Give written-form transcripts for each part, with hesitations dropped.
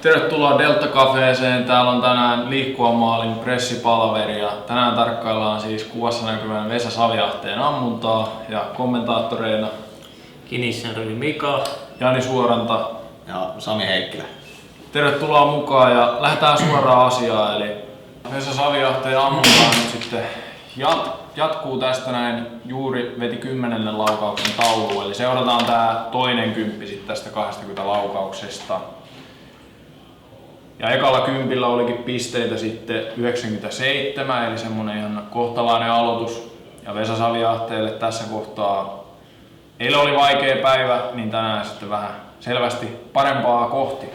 Tervetuloa Delta Cafeeseen. Täällä on tänään Liikkuva Maalin pressipalaveri ja tänään tarkkaillaan siis kuvassa näkyvän Vesa Saviahteen ammuntaa ja kommentaattoreina Kinisjärvi Mika, Jani Suoranta ja Sami Heikkilä. Tervetuloa mukaan ja lähdetään suoraan asiaan. Eli Vesa Saviahteen ammuntaa nyt sitten jatkuu tästä näin, juuri veti 10. laukauksen taulu, eli seurataan tää toinen kymppi sitten tästä 20 laukauksesta. Ja ekalla kympillä olikin pisteitä sitten 97, eli semmonen ihan kohtalainen aloitus. Ja Vesa Saviahteelle tässä kohtaa, eilen oli vaikea päivä, niin tänään sitten vähän selvästi parempaa kohti.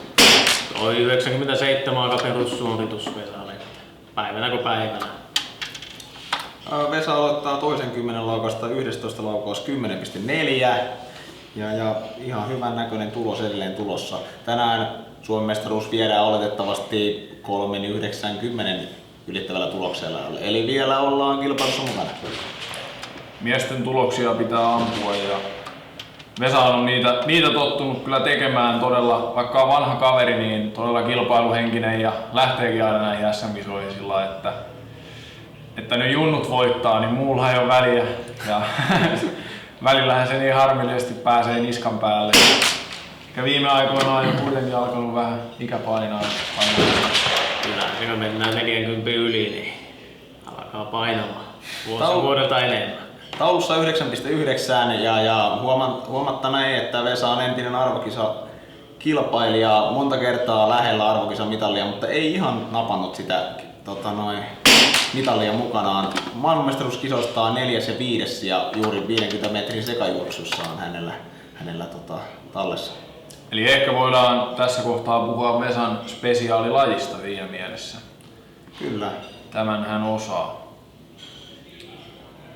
toi 97 aika perussuoritus Vesalle, päivänä kuin päivänä. Vesa aloittaa toisen 10 laukausta 11 laukaus 10,4 ja ihan hyvän näköinen tulos edelleen tulossa. Tänään Suomen mestaruus viedään oletettavasti 3,90 ylittävällä tuloksella, eli vielä ollaan kilpailussa mukana. Miesten tuloksia pitää ampua ja Vesa on niitä tottunut kyllä tekemään todella, vaikka on vanha kaveri, niin todella kilpailuhenkinen ja lähteekin aina näihin SM-kisoihin sillä, että ne junnut voittaa, niin muulla ei ole väliä. Ja välillähän se niin harmillisesti pääsee niskan päälle. Ja viime aikoina on jo kuitenkin alkanut vähän ikä painaa. Kyllä, kun mennään 40 yli, niin alkaa painamaan vuodelta enemmän. Taulussa 9,9 ja huomattaneen, että Vesa on entinen arvokisa kilpailija, monta kertaa lähellä arvokisamitalia, mutta ei ihan napannut sitä mitalia mukanaan. Maailmanmestaruuskisoista on 4. ja 5. ja juuri 50 metrin sekajuoksussa on hänellä tallessa. Eli ehkä voidaan tässä kohtaa puhua Vesan spesiaalilajista siinä mielessä. Kyllä. Tämän hän osaa.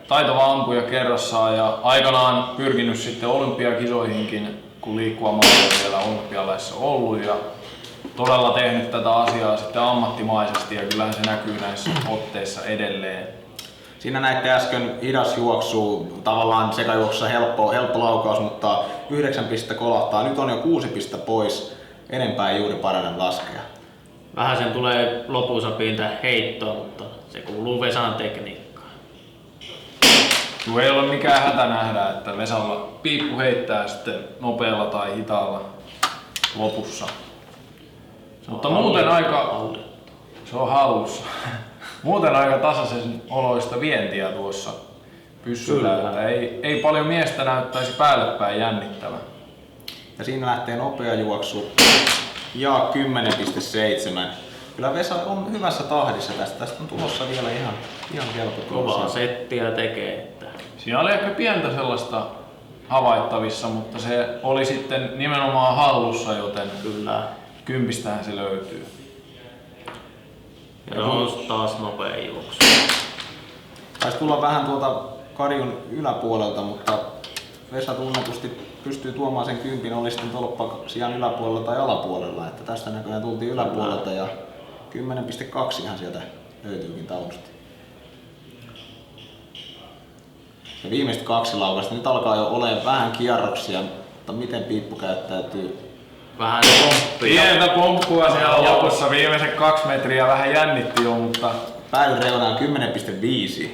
Taitava ampuja kerrassaan ja aikanaan pyrkinyt sitten olympiakisoihinkin, kun Liikkuva Maali on vielä olympialaissa ollut ja todella tehnyt tätä asiaa sitten ammattimaisesti ja kyllähän se näkyy näissä otteissa edelleen. Siinä näitte äsken hidas juoksu, tavallaan sekajuoksussa helppo laukaus, mutta 9 pistettä kolahtaa. Nyt on jo 6 pistettä pois, enempää ei juuri parane laskea. Vähän sen tulee lopussa pientä heittoa, mutta se kuuluu Vesan tekniikkaan. Ei ole mikään hätä nähdä, että Vesalla piippu heittää sitten nopealla tai hitaalla lopussa. Mutta muuten se on hallussa. Muuten aika tasaisen oloista vientiä tuossa pyssyllä, että ei paljon miestä näyttäisi päälle päin jännittävän. Ja siinä lähtee nopea juoksu ja 10,7. Kyllä Vesa on hyvässä tahdissa tästä on tulossa vielä ihan helppo. Kovaa settiä tekee. Että Siinä oli ehkä pientä sellaista havaittavissa, mutta se oli sitten nimenomaan hallussa, joten kyllä. kympistähän se löytyy. Ja nousi taas nopea juoksu. Taisi tulla vähän tuolta kadjun yläpuolelta, mutta Vesa tunnetusti pystyy tuomaan sen kympin, oli sitten tolppasijan yläpuolella tai alapuolella. Että tästä näköjään tultiin yläpuolelta ja 10,2 ihan sieltä löytyykin taulusta. Ja viimeiset 2 laukasta, nyt alkaa jo olemaan vähän kierroksia, mutta miten piippu käyttäytyy? Vähän pomppia. Pientä pomppua siellä lopussa, viimeiset 2 metriä vähän jännitti jo, mutta Päädyn reunaan 10,5.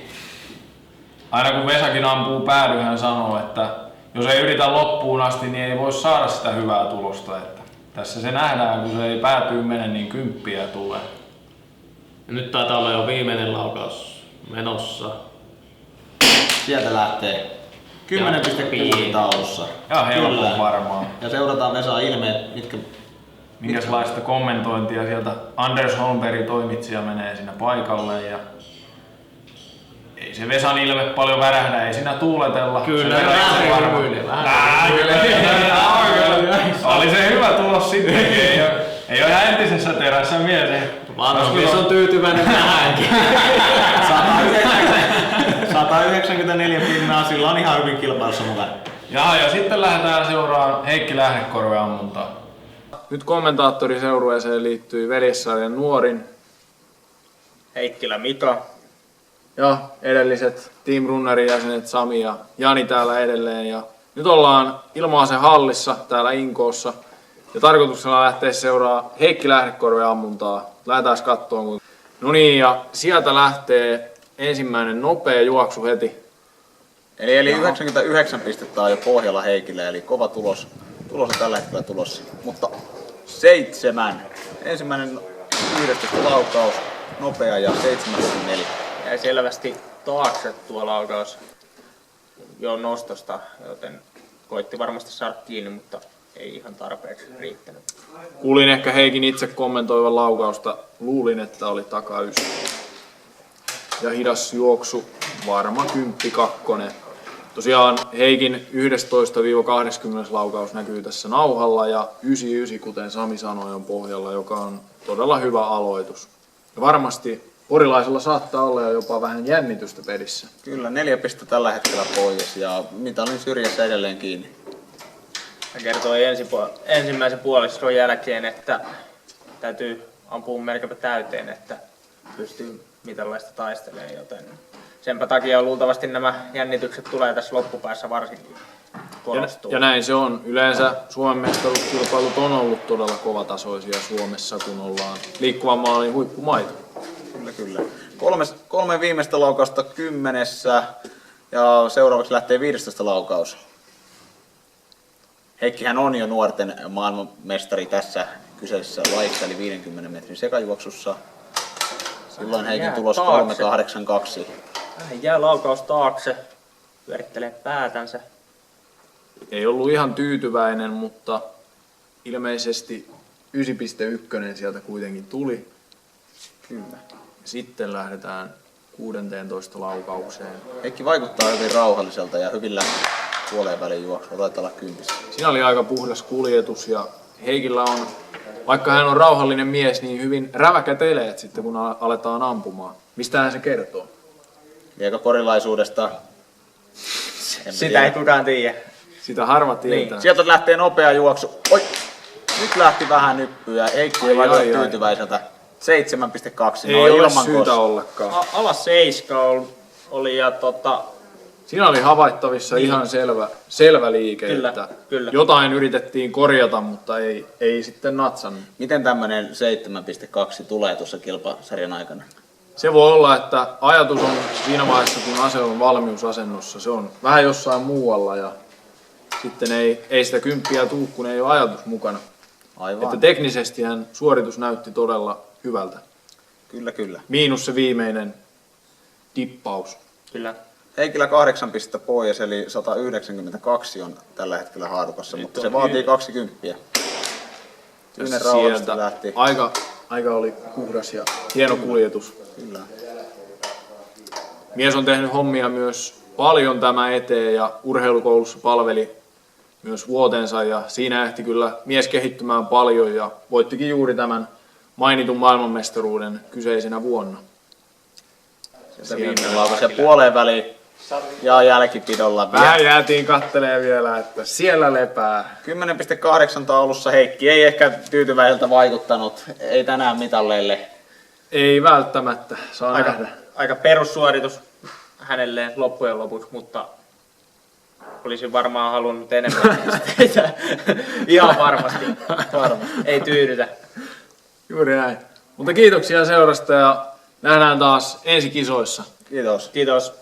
aina kun Vesakin ampuu päädyn, hän sanoo, että jos ei yritä loppuun asti, niin ei voi saada sitä hyvää tulosta. Että tässä se nähdään, kun se ei päätyy mene, niin kymppiä tulee. Ja nyt taitaa olla jo viimeinen laukaus menossa. Sieltä lähtee 10,6 taulussa. Ja helppo Kyllä. varmaan. Ja seurataan Vesan ilmeet, Minkälaista kommentointia sieltä Anders Holmberg toimitsija menee siinä paikalle ja ei se Vesan ilme paljon värähdä, ei siinä tuuletella. Kyllä, Oli se hyvä tulos sittenkin, ei ole ihan entisessä terässä mies. Vanhus on tyytyväinen tähänkin. 194 pinnaa, sillä on ihan hyvin kilpailussa mukana. Ja sitten lähdetään seuraamaan Heikki Lähdekorven ammuntaa. Nyt kommentaattoriseurueeseen liittyy veljessarjan nuorin Heikkilä Mika. ja edelliset Team Runnerin jäsenet Sami ja Jani täällä edelleen. Ja nyt ollaan Ilma-asehallissa täällä Inkoossa Ja tarkoituksena lähteä seuraa Heikki Lähdekorven ammuntaa. Lähdetään katsomaan. No niin, ja sieltä lähtee ensimmäinen nopea juoksu heti. Eli 99 pistettä on jo pohjalla Heikille, eli kova tulos on tällä hetkellä tulossa. Mutta 7. Ensimmäinen 11 laukaus, nopea ja 7,4. Jäi selvästi taakse tuo laukaus jo nostosta, joten koitti varmasti saada kiinni, mutta ei ihan tarpeeksi riittänyt. Kuulin ehkä Heikin itse kommentoivan laukausta. Luulin, että oli takaysi. Ja hidas juoksu, varma 10-2. Tosiaan Heikin 11-20 laukaus näkyy tässä nauhalla ja 99, kuten Sami sanoi, on pohjalla, joka on todella hyvä aloitus. Ja varmasti porilaisella saattaa olla jopa vähän jännitystä pelissä. Kyllä, 4 pistettä tällä hetkellä pois ja mitalin syrjässä edelleen kiinni. Hän kertoi ensimmäisen puoliskon jälkeen, että täytyy ampua melkeinpä täyteen, että pystyy mitalleista taistelemaan, joten senpä takia luultavasti nämä jännitykset tulee tässä loppupäässä varsinkin korostuu. Ja näin se on. Yleensä Suomen mestaruuskilpailut on ollut todella kovatasoisia Suomessa, kun ollaan liikkuvan maalin huippumaita. Kyllä. 3 viimeistä laukausta 10 ja seuraavaksi lähtee 15 laukaus. Heikkihän on jo nuorten maailmanmestari tässä kyseisessä lajissa, eli 50 metrin sekajuoksussa. Silloin Heikin tulos 3.82. Hän jää laukaus taakse, pyörittelee päätänsä. Ei ollut ihan tyytyväinen, mutta ilmeisesti 9.1 sieltä kuitenkin tuli. Kyllä. Sitten lähdetään 16 laukaukseen. Heikki vaikuttaa hyvin rauhalliselta ja hyvillä puoleen välin juoksua. Taitaa olla 10. Siinä oli aika puhdas kuljetus ja Heikillä on, vaikka hän on rauhallinen mies, niin hyvin räväkät eleet sitten kun aletaan ampumaan. Mistähän se kertoo? Liekö porilaisuudesta? Sitä ei kukaan tiedä. Sitä harva tietää. Niin. Sieltä lähtee nopea juoksu. Oi! Nyt lähti vähän nyppyä. Heikki ei vaikuta tyytyväiseltä. 7.2. Ei ole syytä ollakaan. Alas 7 oli ja Siinä oli havaittavissa ihan selvä liike, Kyllä, että kyllä. jotain yritettiin korjata, mutta ei sitten natsannut. Miten tämmönen 7.2 tulee tuossa kilpasarjan aikana? Se voi olla, että ajatus on siinä vaiheessa, kun ase on valmiusasennossa, se on vähän jossain muualla ja sitten ei sitä kymppiä tuu, kun ei ole ajatus mukana. Aivan. Että teknisestihän suoritus näytti todella hyvältä. Kyllä. Miinus se viimeinen dippaus. Kyllä. Heikillä 8 pistettä pois, eli 192 on tällä hetkellä haarukassa, mutta se vaatii 20. Yhden rauhallisesti lähti. Aika oli puhdas ja hieno kuljetus. Kyllä. Mies on tehnyt hommia myös paljon tämä eteen ja urheilukoulussa palveli myös vuotensa ja siinä ehti kyllä mies kehittymään paljon ja voittikin juuri tämän mainitun maailmanmestaruuden kyseisenä vuonna. Se viimeinen laukas ja puoleen väliin ja jälkipidolla. Vähän jäätiin kattelee vielä, että siellä lepää. 10.8 taulussa Heikki ei ehkä tyytyväiseltä vaikuttanut. Ei tänään mitalleille. Ei välttämättä, saa nähdä. Aika perussuoritus hänelle loppujen lopuksi, mutta olisin varmaan halunnut enemmän pisteitä. Ihan varmasti. Ei tyydytä. Juuri näin. Mutta kiitoksia seurasta ja nähdään taas ensi kisoissa. Kiitos. Kiitos.